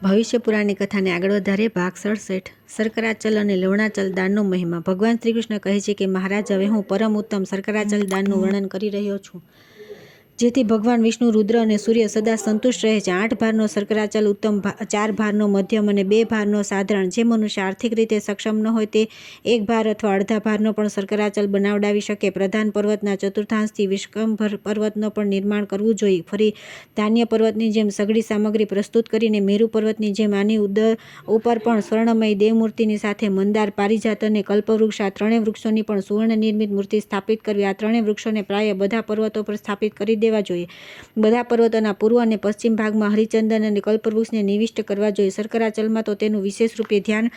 ભવિષ્ય પુરાણની કથાને આગળ વધારે ભાગ 67 શર્કરાચલ અને લવણાચલ દાનનો મહિમા। ભગવાન શ્રી કૃષ્ણ કહે છે કે મહારાજ, હવે હું પરમ ઉત્તમ શર્કરાચલ દાનનું વર્ણન કરી રહ્યો છું, જેથી ભગવાન વિષ્ણુ, રુદ્ર અને સૂર્ય સદા સંતુષ્ટ રહે છે। 8 ભારનો શર્કરાચલ ઉત્તમ, 4 ભારનો મધ્યમ અને 2 ભારનો સાધારણ। જે મનુષ્ય આર્થિક રીતે સક્ષમ ન હોય તે 1 ભાર અથવા અડધા ભારનો પણ શર્કરાચલ બનાવડાવી શકે। પ્રધાન પર્વતના ચતુર્થાંશથી વિશ્વંભર પર્વતનો પણ નિર્માણ કરવું જોઈએ। ફરી ધાન્ય પર્વતની જેમ સઘળી સામગ્રી પ્રસ્તુત કરીને મેરુ પર્વતની જેમ આની ઉપર પણ સ્વર્ણમય દેવમૂર્તિની સાથે મંદાર, પારિજાત અને કલ્પવૃક્ષ, આ 3 વૃક્ષોની પણ સુવર્ણ નિર્મિત મૂર્તિ સ્થાપિત કરવી। આ 3 વૃક્ષોને પ્રાય બધા પર્વતો પર સ્થાપિત કરી દેવા જોઈએ। બધા પર્વતોના પૂર્વ અને પશ્ચિમ ભાગમાં હરિચંદન અને કલ્પવૃક્ષને નિવિષ્ટ કરવા જોઈએ। શર્કરાચલમાં તો તેનું વિશેષ રૂપે ધ્યાન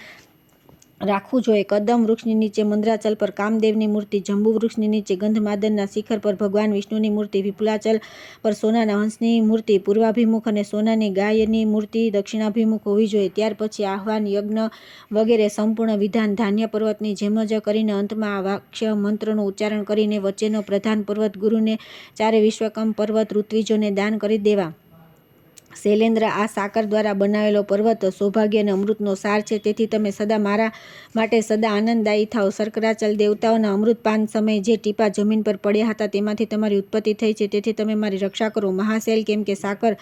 રાખવું જોઈએ। કદમ વૃક્ષની નીચે મંદરાચલ પર કામદેવની મૂર્તિ, જંબુ વૃક્ષની નીચે ગંધમાદનના શિખર પર ભગવાન વિષ્ણુની મૂર્તિ, વિપુલાચલ પર સોનાના હંસની મૂર્તિ પૂર્વાભિમુખ અને સોનાની ગાયની મૂર્તિ દક્ષિણાભિમુખ હોવી જોઈએ। ત્યાર પછી આહ્વાન, યજ્ઞ વગેરે સંપૂર્ણ વિધાન ધાન્ય પર્વતની જેમ જ કરીને અંતમાં આ વાક્ય મંત્રનું ઉચ્ચારણ કરીને વચ્ચેનો પ્રધાન પર્વત ગુરુને, 4 વિશ્વકર્મ પર્વત ઋત્વિજોને દાન કરી દેવા। શૈલેન્દ્ર, આ સાકર દ્વારા બનાવેલો પર્વત સૌભાગ્ય અને અમૃતનો સાર છે, તેથી તમે સદા મારા માટે સદા આનંદદાયી થાઓ। શર્કરાચલ દેવતાઓના અમૃતપાન સમયે જે ટીપા જમીન પર પડ્યા હતા તેમાંથી તમારી ઉત્પત્તિ થઈ છે, તેથી તમે મારી રક્ષા કરો। મહાશૈલ, કેમ કે સાકર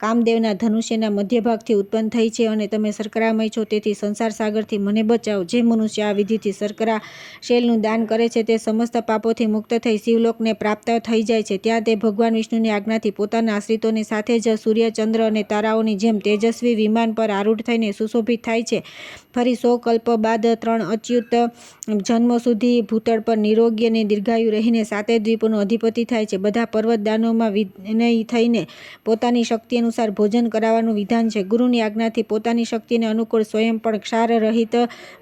કામદેવના ધનુષ્યના મધ્યભાગથી ઉત્પન્ન થઈ છે અને તમે શર્કરામય છો, તેથી સંસાર સાગરથી મને બચાવો। જે મનુષ્ય આ વિધિથી શર્કરા શૈલનું દાન કરે છે તે સમસ્ત પાપોથી મુક્ત થઈ શિવલોકને પ્રાપ્ત થઈ જાય છે। ત્યાં તે ભગવાન વિષ્ણુની આજ્ઞાથી પોતાના આશ્રિતોની સાથે જ સૂર્ય, ચંદ્ર અને તારાઓની જેમ તેજસ્વી વિમાન પર આરૂઢ થઈને સુશોભિત થાય છે। ફરી 100 કલ્પ બાદ 3 અચ્યુત જન્મો સુધી ભૂતળ પર નિરોગી અને દીર્ઘાયુ રહીને 7 દ્વીપોનો અધિપતિ થાય છે। બધા પર્વત દાનોમાં વિનયી થઈને પોતાની શક્તિ અનુસાર ભોજન કરાવવાનું વિધાન છે। ગુરુની આજ્ઞાથી પોતાની શક્તિને અનુકૂળ સ્વયં પણ ક્ષાર રહિત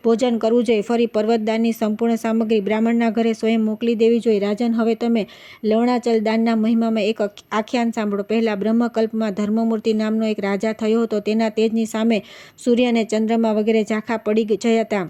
ભોજન કરવું જોઈએ। ફરી પર્વતદાનની સંપૂર્ણ સામગ્રી બ્રાહ્મણના ઘરે સ્વયં મોકલી દેવી જોઈએ। રાજન, હવે તમે લવણાચલ દાનના મહિમામાં એક આખ્યાન સાંભળો। પહેલા બ્રહ્મકલ્પમાં ધર્મમૂર્તિ નામનો એક રાજા થયો હતો। તેના તેજની સામે સૂર્ય અને ચંદ્રમા વગેરે ઝાંખા પડી જતા।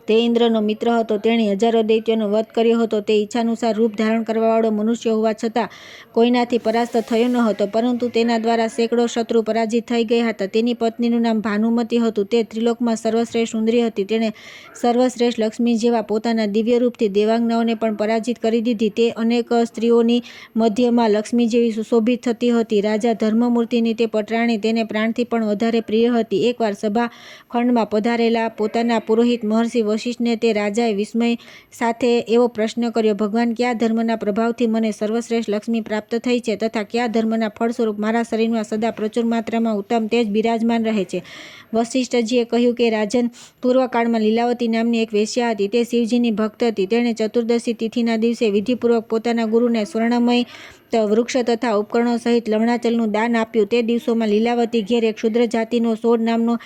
તે ઇન્દ્રનો મિત્ર હતો। તેણે હજારો દૈત્યોનો વધ કર્યો હતો। તે ઈચ્છાનુસાર રૂપ ધારણ કરવાવાળો મનુષ્ય હોવા છતાં કોઈનાથી પરાસ્ત થયો ન હતો, પરંતુ તેના દ્વારા સેંકડો શત્રુ પરાજિત થઈ ગયા હતા। તેની પત્નીનું નામ ભાનુમતી હતું। તે ત્રિલોકમાં સર્વશ્રેષ્ઠ સુંદરી હતી। તેણે સર્વશ્રેષ્ઠ લક્ષ્મી જેવા પોતાના દિવ્ય રૂપથી દેવાંગનાઓને પણ પરાજિત કરી દીધી। તે અનેક સ્ત્રીઓની મધ્યમાં લક્ષ્મી જેવી સુશોભિત થતી હતી। રાજા ધર્મમૂર્તિની તે પટરાણી તેને પ્રાણથી પણ વધારે પ્રિય હતી। એકવાર સભાખંડમાં પધારેલા પોતાના પુરોહિત મહર્ષિ વશિષ્ઠને તે રાજાએ વિસ્મય સાથે એવો પ્રશ્ન કર્યો: ભગવાન, કયા ધર્મના પ્રભાવથી મને સર્વશ્રેષ્ઠ લક્ષ્મી પ્રાપ્ત થઈ છે તથા કયા ધર્મના ફળ સ્વરૂપ મારા શરીરમાં સદા પ્રચુર માત્રામાં ઉત્તમ તેજ બિરાજમાન રહે છે? વશિષ્ઠજીએ કહ્યું કે રાજન, પૂર્વકાળમાં લીલાવતી નામની એક વેશ્યા હતી। તે શિવજીની ભક્ત હતી। તેણે ચતુર્દશી તિથિના દિવસે વિધિપૂર્વક પોતાના ગુરુને સ્વર્ણમય વૃક્ષ તથા ઉપકરણો સહિત લવણાચલનું દાન આપ્યું। તે દિવસોમાં લીલાવતી ઘેર એક ક્ષુદ્ર જાતિનો સોડ નામનો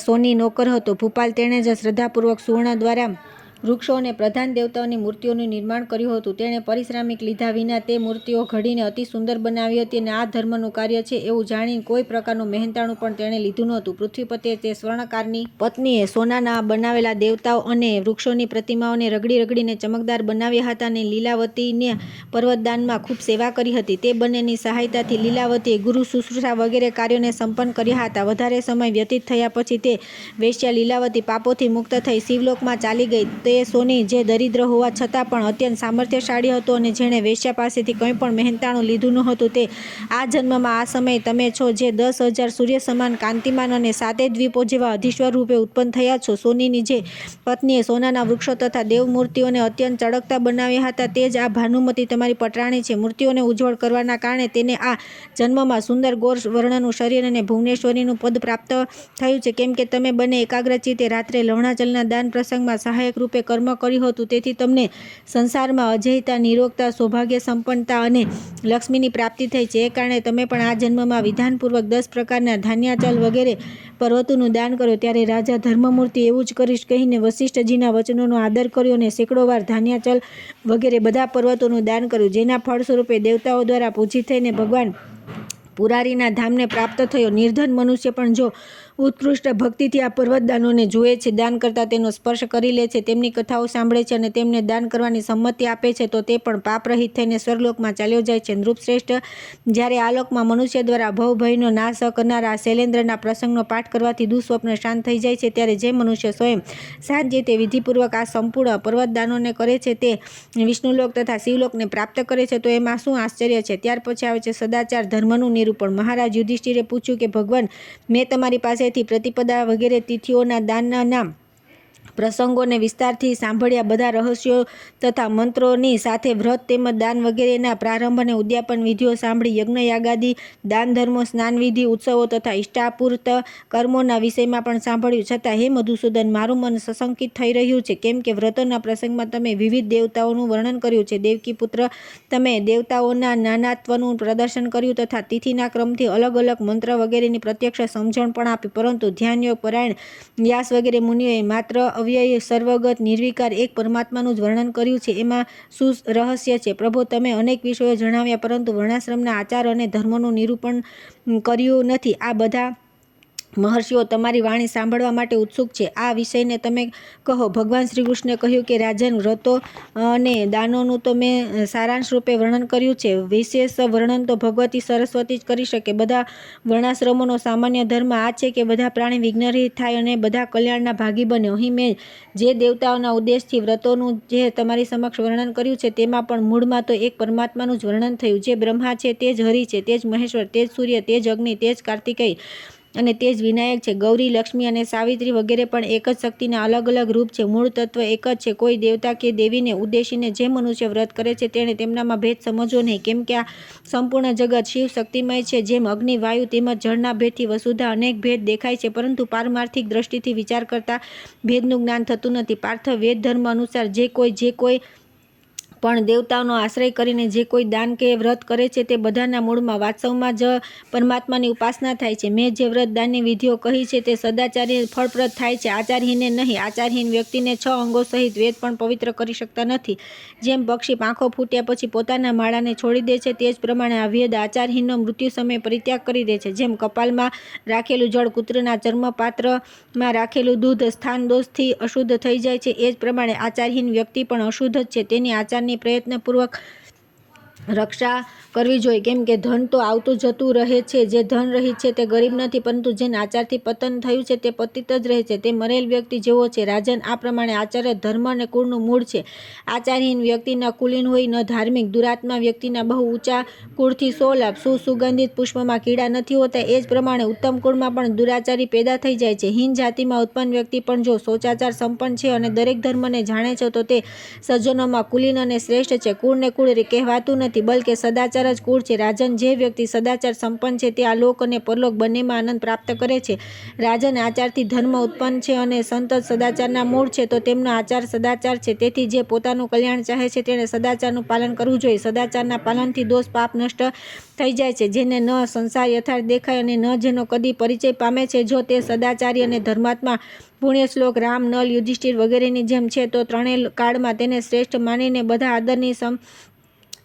સોની નોકર હતો। ભૂપાલ, તેણે જ શ્રદ્ધાપૂર્વક સુવર્ણ દ્વારા વૃક્ષો અને પ્રધાન દેવતાઓની મૂર્તિઓનું નિર્માણ કર્યું હતું। તેણે પરિશ્રામિક લીધા વિના તે મૂર્તિઓ ઘડીને અતિ સુંદર બનાવી હતી અને આ ધર્મનું કાર્ય છે એવું જાણીને કોઈ પ્રકારનું મહેનતાણું પણ તેણે લીધું નહોતું। પૃથ્વીપતિએ તે સ્વર્ણકારની પત્નીએ સોનાના બનાવેલા દેવતાઓ અને વૃક્ષોની પ્રતિમાઓને રગડી રગડીને ચમકદાર બનાવ્યા હતા અને લીલાવતીને પર્વતદાનમાં ખૂબ સેવા કરી હતી। તે બંનેની સહાયતાથી લીલાવતીએ ગુરુ શુશ્રૂષા વગેરે કાર્યોને સંપન્ન કર્યા હતા। વધારે સમય વ્યતીત થયા પછી તે વેશ્યા લીલાવતી પાપોથી મુક્ત થઈ શિવલોકમાં ચાલી ગઈ। તે સોની, જે દરિદ્ર હોવા છતાં પણ અત્યંત સામર્થ્યશાળી હતો અને જેણે વેશ્યા પાસેથી કંઈ પણ મહેનતાણું લીધું ન હતું, તે આ જન્મમાં આ સમયે તમે છો, જે 10,000 સૂર્ય સમાન કાંતિમાન અને 7 દ્વીપો જેવા અધીશ્વર રૂપે ઉત્પન્ન થયા છો। સોનીની જે પત્નીએ સોનાના વૃક્ષો તથા દેવમૂર્તિઓને અત્યંત ચળકતા બનાવ્યા હતા, તે જ આ ભાનુમતી તમારી પટરાણી છે। મૂર્તિઓને ઉજ્જવળ કરવાના કારણે તેને આ જન્મમાં સુંદર ગોર વર્ણનું શરીર અને ભુવનેશ્વરીનું પદ પ્રાપ્ત થયું છે। કેમ કે તમે બંને એકાગ્રચિત્તે રાત્રે લવણાચલના દાન પ્રસંગમાં સહાયક રૂપે કર્મ કર્યું હતું, તેથી તમને સંસારમાં અજેયતા, નિરોગતા, સૌભાગ્ય સંપન્નતા અને લક્ષ્મીની પ્રાપ્તિ થઈ છે। એ કારણે તમે પણ આ જન્મમાં વિધાનપૂર્વક 10 પ્રકારના ધાન્યાચલ વગેરે પર્વતોનું દાન કરો। ત્યારે રાજા ધર્મમૂર્તિ એવું જ કરીશ કહીને વશિષ્ઠજીના વચનોનો આદર કર્યો અને સેંકડો વાર ધાન્યાચલ વગેરે બધા પર્વતોનું દાન કર્યું, જેના ફળ સ્વરૂપે દેવતાઓ દ્વારા પૂજિત થઈને ભગવાન પુરારીના ધામને પ્રાપ્ત થયો. નિર્ધન મનુષ્ય પણ જો ઉત્કૃષ્ટ ભક્તિથી આ પર્વતદાનોને જુએ છે, દાન કરતાં તેનો સ્પર્શ કરી લે છે, તેમની કથાઓ સાંભળે છે અને તેમને દાન કરવાની સંમતિ આપે છે, તો તે પણ પાપરહિત થઈને સ્વર્ગલોકમાં ચાલ્યો જાય છે. નૃપશ્રેષ્ઠ, જ્યારે આ લોકમાં મનુષ્ય દ્વારા ભવભયનો નાશ કરનારા શૈલેન્દ્રના પ્રસંગનો પાઠ કરવાથી દુઃસ્વપ્ન શાંત થઈ જાય છે, ત્યારે જે મનુષ્ય સ્વયં સાંજે તે વિધિપૂર્વક આ સંપૂર્ણ પર્વતદાનોને કરે છે, તે વિષ્ણુલોક તથા શિવલોકને પ્રાપ્ત કરે છે. તો એમાં શું આશ્ચર્ય છે? ત્યાર પછી આવે છે સદાચાર ધર્મનું નિરૂપણ. મહારાજ યુધિષ્ઠિરે પૂછ્યું કે ભગવાન, મેં તમારી પાસેથી પ્રતિપદા વગેરે તિથિઓના દાનના પ્રસંગોને વિસ્તારથી સાંભળ્યા. બધા રહસ્યો તથા મંત્રોની સાથે વ્રત તેમજ દાન વગેરેના પ્રારંભ અને ઉદ્યાપન વિધિઓ સાંભળી. યજ્ઞ યાગાદિ દાન ધર્મો, સ્નાનવિધિ, ઉત્સવો તથા ઇષ્ટાપૂર્ત કર્મોના વિષયમાં પણ સાંભળ્યું. છતાં હે મધુસૂદન, મારું મન સશંકિત થઈ રહ્યું છે, કેમ કે વ્રતોના પ્રસંગમાં તમે વિવિધ દેવતાઓનું વર્ણન કર્યું છે. દેવકી પુત્ર, તમે દેવતાઓના નાનાત્વનું પ્રદર્શન કર્યું તથા તિથિના ક્રમથી અલગ અલગ મંત્ર વગેરેની પ્રત્યક્ષ સમજણ પણ આપી. પરંતુ ધ્યાનયોગ પરાયણ વ્યાસ વગેરે મુનિઓએ માત્ર અવ્યય, સર્વગત, નિર્વિકાર એક પરમાત્માનું જ વર્ણન કર્યું છે. એમાં શું રહસ્ય છે? પ્રભો, તમે અનેક વિષયો જણાવ્યા, પરંતુ વર્ણાશ્રમના આચાર અને ધર્મોનું નિરૂપણ કર્યું નથી. આ બધા મહર્ષિઓ તમારી વાણી સાંભળવા માટે ઉત્સુક છે. આ વિષયને તમે કહો. ભગવાન શ્રી કૃષ્ણે કહ્યું કે રાજન, વ્રતો અને દાનોનું તો મેં સારાંશ રૂપે વર્ણન કર્યું છે. વિશેષ વર્ણન તો ભગવતી સરસ્વતી જ કરી શકે. બધા વર્ણાશ્રમોનો સામાન્ય ધર્મ આ છે કે બધા પ્રાણી વિઘ્નરહિત થાય અને બધા કલ્યાણના ભાગી બને. અહીં મેં જે દેવતાઓના ઉદ્દેશથી વ્રતોનું જે તમારી સમક્ષ વર્ણન કર્યું છે, તેમાં પણ મૂળમાં તો એક પરમાત્માનું જ વર્ણન થયું. જે બ્રહ્મા છે તે જ હરિ છે, તે જ મહેશ્વર, તે જ સૂર્ય, તે જ અગ્નિ, તે જ કાર્તિકેય અને તે જ વિનાયક છે. ગૌરી, લક્ષ્મી અને સાવિત્રી વગેરે પણ એક જ શક્તિના અલગ અલગ રૂપ છે. મૂળ તત્વ એક જ છે. કોઈ દેવતા કે દેવીને ઉદ્દેશીને જે મનુષ્ય વ્રત કરે છે, તેણે તેમનામાં ભેદ સમજવો નહીં, કેમ કે આ સંપૂર્ણ જગત શિવ શક્તિમય છે. જેમ અગ્નિ, વાયુ તેમજ જળના ભેદથી વસુધા અનેક ભેદ દેખાય છે, પરંતુ પારમાર્થિક દ્રષ્ટિથી વિચાર કરતા ભેદનું જ્ઞાન થતું નથી. પાર્થ, વેદ ધર્મ અનુસાર જે કોઈ પણ દેવતાઓનો આશ્રય કરીને જે કોઈ દાન કે વ્રત કરે છે, તે બધાના મૂળમાં વાસ્તવમાં જ પરમાત્માની ઉપાસના થાય છે. મેં જે વ્રત દાનની વિધિઓ કહી છે, તે સદાચારી ફળપ્રદ થાય છે, આચારહીને નહીં. આચારહીન વ્યક્તિને 6 અંગો સહિત વેદ પણ પવિત્ર કરી શકતા નથી. જેમ પક્ષી પાંખો ફૂટ્યા પછી પોતાના માળાને છોડી દે છે, તે જ પ્રમાણે આ વેદ આચારહીનનો મૃત્યુ સમયે પરિત્યાગ કરી દે છે. જેમ કપાલમાં રાખેલું જળ કૂતરના ચર્મપાત્રમાં રાખેલું દૂધ સ્થાન દોષથી અશુદ્ધ થઈ જાય છે, એ જ પ્રમાણે આચારહીન વ્યક્તિ પણ અશુદ્ધ જ છે. તેની આચારની પ્રયત્નપૂર્વક રક્ષા કરવી જોઈએ, કેમ કે ધન તો આવતું જતું રહે છે. જે ધન રહિત છે તે ગરીબ નથી, પરંતુ જેને આચારથી પતન થયું છે તે પતિત જ રહે છે, તે મરેલ વ્યક્તિ જેવો છે. રાજન, આ પ્રમાણે આચાર્ય ધર્મ અને કુળનું મૂળ છે. આચારહીન વ્યક્તિ ન કુલીન હોય, ન ધાર્મિક. દુરાત્મા વ્યક્તિના બહુ ઊંચા કુળથી 100 લાભ. સુગંધિત પુષ્પમાં કીડા નથી હોતા, એ જ પ્રમાણે ઉત્તમ કુળમાં પણ દુરાચારી પેદા થઈ જાય છે. હીન જાતિમાં ઉત્પન્ન વ્યક્તિ પણ જો શૌચાચાર સંપન્ન છે અને દરેક ધર્મને જાણે છે, તો તે સજ્જનોમાં કુલીન અને શ્રેષ્ઠ છે. કુળને કુળ કહેવાતું નથી, બલકે સદાચાર જ કુળ છે. રાજન, જે વ્યક્તિ સદાચાર સંપન્ન છે, તે આ લોક અને પરલોક બંનેમાં આનંદ પ્રાપ્ત કરે છે. રાજન, આચારથી ધર્મ ઉત્પન્ન છે અને સંત સદાચારના મૂળ છે, તો તેમનો આચાર સદાચાર છે. તેથી જે પોતાનું કલ્યાણ ચાહે છે, તેણે સદાચારનું પાલન કરવું જોઈએ. સદાચારના પાલનથી દોષ પાપ નષ્ટ થઈ જાય છે. જેને ન સંસાર યથાર્થ દેખાય અને ન જેનો કદી પરિચય પામે છે, જો તે સદાચારી અને ધર્માત્મા પુણ્યશ્લોક રામ, નલ, યુધિષ્ઠિર વગેરેની જેમ છે, તો ત્રણેય કાળમાં તેને શ્રેષ્ઠ માનીને બધા આદરની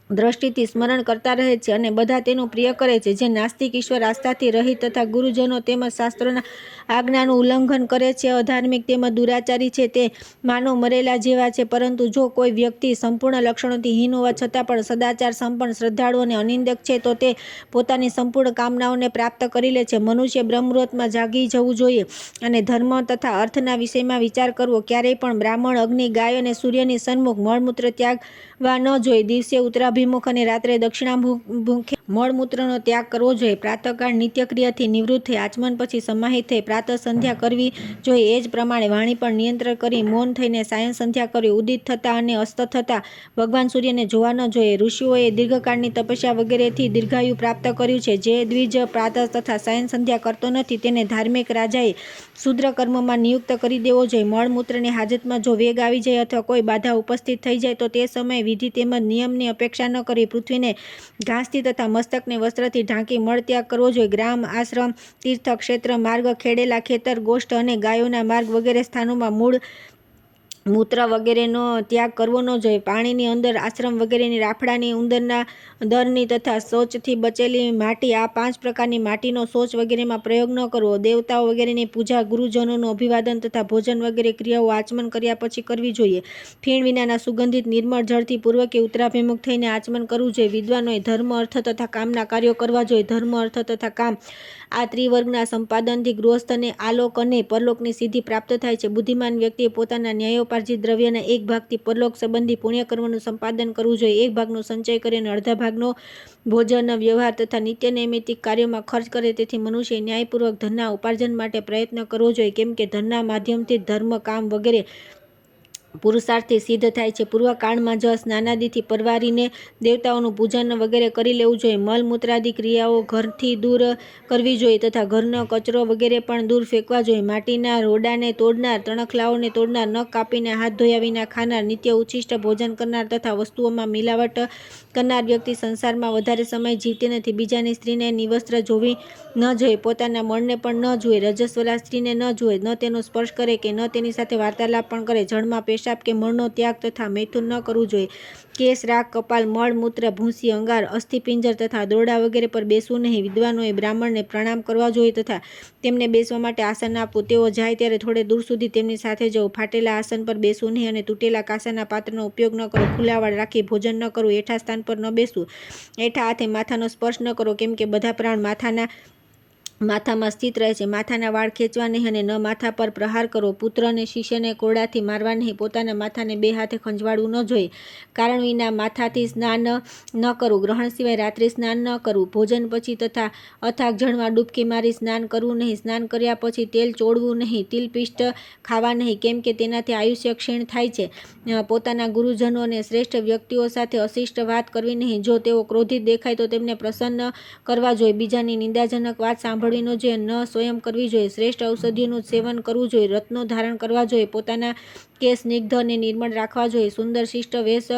દ્રષ્ટિથી સ્મરણ કરતા રહે છે અને બધા તેનું પ્રિય કરે છે. જે નાસ્તિક, ઈશ્વર આસ્થાથી રહિત તથા ગુરુજનો તેમજ શાસ્ત્રોના આજ્ઞાનું ઉલ્લંઘન કરે છે, અધાર્મિક તેમજ દુરાચારી છે, તે માનવ મરેલા જેવા છે. પરંતુ જો કોઈ વ્યક્તિ સંપૂર્ણ લક્ષણોથી હીન હોવા છતાં પણ સદાચાર સંપન્ન, શ્રદ્ધાળુ અને અનિંદક છે, તો તે પોતાની સંપૂર્ણ કામનાઓને પ્રાપ્ત કરી લે છે. મનુષ્ય બ્રહ્મમુહૂર્તમાં જાગી જવું જોઈએ અને ધર્મ તથા અર્થના વિષયમાં વિચાર કરવો. ક્યારેય પણ બ્રાહ્મણ, અગ્નિ, ગાય અને સૂર્યની સન્મુખ મળમૂત્ર ત્યાગવા ન જોઈએ. દિવસે ઉત્તરાભિમુખ અને રાત્રે દક્ષિણાભિમુખે મળમૂત્રનો ત્યાગ કરવો જોઈએ. પ્રાતઃકાળ નિત્યક્રિયાથી નિવૃત્ત થઈ આચમન પછી સમાહિત થઈ પ્રાતઃ સંધ્યા કરવી જોઈએ. એ જ પ્રમાણે વાણી પર નિયંત્રણ કરી મૌન થઈને સાયં સંધ્યા કરવી. ઉદિત થતાં અને અસ્ત થતાં ભગવાન સૂર્યને જોવા ન જોઈએ. ઋષિઓએ દીર્ઘકાળની તપસ્યા વગેરેથી દીર્ઘાયુ પ્રાપ્ત કર્યું છે. જે દ્વિજ પ્રાતઃ તથા સાયં સંધ્યા કરતો નથી, તેને ધાર્મિક રાજાએ શૂદ્ર કર્મમાં નિયુક્ત કરી દેવો જોઈએ. મળમૂત્રની હાજતમાં જો વેગ આવી જાય અથવા કોઈ બાધા ઉપસ્થિત થઈ જાય, તો તે સમયે વિધિ તેમજ નિયમની અપેક્ષા ન કરી પૃથ્વીને ઘાસથી તથા મસ્તકને વસ્ત્રથી ઢાંકી મળત્યાગ કરવો જોઈએ. ગ્રામ, આશ્રમ, તીર્થ, ક્ષેત્ર, માર્ગ, ખેડેલા ખેતર, ગોષ્ઠ અને ગાયોના માર્ગ વગેરે સ્થાનોમાં મૂળ મૂત્ર વગેરેનો ત્યાગ કરવો ન જોઈએ. પાણીની અંદર આશ્રમ વગેરેની રાફડાની ઉંદરના દરની તથા શૌચથી બચેલી માટી, આ 5 પ્રકારની માટીનો શૌચ વગેરેમાં પ્રયોગ ન કરવો. દેવતાઓ વગેરેની પૂજા, ગુરુજનોનું અભિવાદન તથા ભોજન વગેરે ક્રિયાઓ આચમન કર્યા પછી કરવી જોઈએ. ફીણ વિનાના સુગંધિત નિર્મળ જળથી પૂર્વ કે ઉત્તરાભિમુખ થઈને આચમન કરવું જોઈએ. વિદ્વાનોએ ધર્મ, અર્થ તથા કામના કાર્યો કરવા જોઈએ. ધર્મ, અર્થ તથા કામ આ ત્રિવર્ગના સંપાદનથી ગૃહસ્થને આલોક અને પરલોકની સિદ્ધિ પ્રાપ્ત થાય છે. બુદ્ધિમાન વ્યક્તિએ પોતાના ન્યાયોપાર્જિત દ્રવ્યના એક ભાગથી પરલોક સંબંધી પુણ્યકર્મનું સંપાદન કરવું જોઈએ. એક ભાગનો સંચય કરે અને અડધા ભાગનો ભોજન, વ્યવહાર તથા નિત્ય નૈમિત્તિક કાર્યોમાં ખર્ચ કરે. તેથી મનુષ્ય ન્યાયપૂર્વક ધનના ઉપાર્જન માટે પ્રયત્ન કરવો જોઈએ, કેમ કે ધનના માધ્યમથી ધર્મ, કામ વગેરે પુરુષાર્થથી સિદ્ધ થાય છે. પૂર્વકાળમાં જ સ્નાનાદિથી પરવારીને દેવતાઓનું પૂજન વગેરે કરી લેવું જોઈએ. મલમૂત્રાદિ ક્રિયાઓ ઘરથી દૂર કરવી જોઈએ તથા ઘરનો કચરો વગેરે પણ દૂર ફેંકવા જોઈએ. માટીના રોડાને તોડનાર, તણખલાઓને તોડનાર, નખ કાપીને હાથ ધોયા વિના ખાનાર, નિત્ય ઉચ્છિષ્ટ ભોજન કરનાર તથા વસ્તુઓમાં મિલાવટ કરનાર વ્યક્તિ સંસારમાં વધારે સમય જીવતી નથી. બીજાની સ્ત્રીને નિવસ્ત્ર જોવી ન જોઈએ. પોતાના મળને પણ ન જુએ. રજસ્વલા સ્ત્રીને ન જુએ, ન તેનો સ્પર્શ કરે કે ન તેની સાથે વાર્તાલાપ પણ કરે. જળમાં પેશાબ કે મળનો ત્યાગ તથા મૈથુન ન કરવું જોઈએ. કેસ, રાખ, કપાલ, મળ, મૂત્ર, ભૂંસી, અંગાર, અસ્થિપિંજર તથા દોરડા વગેરે પર બેસવું નહીં. વિદ્વાનોએ બ્રાહ્મણને પ્રણામ કરવા જોઈએ તથા તેમને બેસવા માટે આસન આપવું. તેઓ જાય ત્યારે થોડે દૂર સુધી તેમની સાથે જવું. ફાટેલા આસન પર બેસવું નહીં અને તૂટેલા કાંસાના પાત્રનો ઉપયોગ ન કરો. ખુલ્લા વાળ રાખી ભોજન ન કરવું. એઠા સ્થાન પર ન બેસવું. એઠા હાથે માથાનો સ્પર્શ ન કરો, કેમ કે બધા પ્રાણ માથામાં સ્થિત રહે છે. માથાના વાળ ખેંચવા નહીં અને ન માથા પર પ્રહાર કરો. પુત્ર અને શિષ્યને કોરડાથી મારવા નહીં. પોતાના માથાને 2 હાથે ખંજવાળવું ન જોઈએ. કારણ વિના માથાથી સ્નાન ન કરવું. ગ્રહણ સિવાય રાત્રિ સ્નાન ન કરવું. ભોજન પછી તથા અથાગ જળમાં ડૂબકી મારી સ્નાન કરવું નહીં. સ્નાન કર્યા પછી તેલ ચોળવું નહીં. તિલપિષ્ટ ખાવા નહીં, કેમ કે તેનાથી આયુષ્ય ક્ષીણ થાય છે. પોતાના ગુરુજનો અને શ્રેષ્ઠ વ્યક્તિઓ સાથે અશિષ્ટ વાત કરવી નહીં. જો તેઓ ક્રોધિત દેખાય તો તેમને પ્રસન્ન કરવા જોઈએ. બીજાની નિંદાજનક વાત સાંભળવી ન જોઈએ. ન સ્વયં કરવી જોઈએ. શ્રેષ્ઠ ઔષધિઓનું સેવન કરવું જોઈએ. રત્નો ધારણ કરવા જોઈએ. પોતાના કેસ સ્નિગ્ધ અને નિર્મળ રાખવા જોઈએ. સુંદર શિષ્ટ વેશ